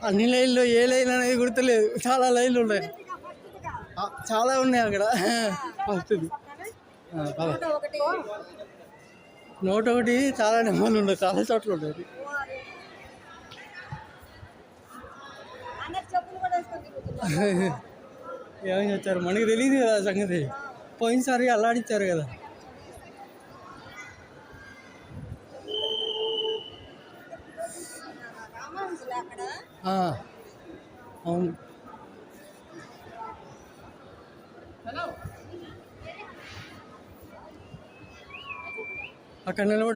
అన్ని లైన్లో ఏ లైన్ అనేది గుర్తులేదు, చాలా లైన్లు ఉన్నాయి, చాలా ఉన్నాయి అక్కడ. ఫస్ట్ నోట్ ఒకటి చాలా నెంబర్లు ఉన్నాయి, చాలా చోట్ల ఉన్నాయి. ఏమని వచ్చారు మనకి తెలియదు కదా సంగతి, పోయినసారి అల్లాడిచ్చారు కదా. అవును, అక్కడ నిలబడి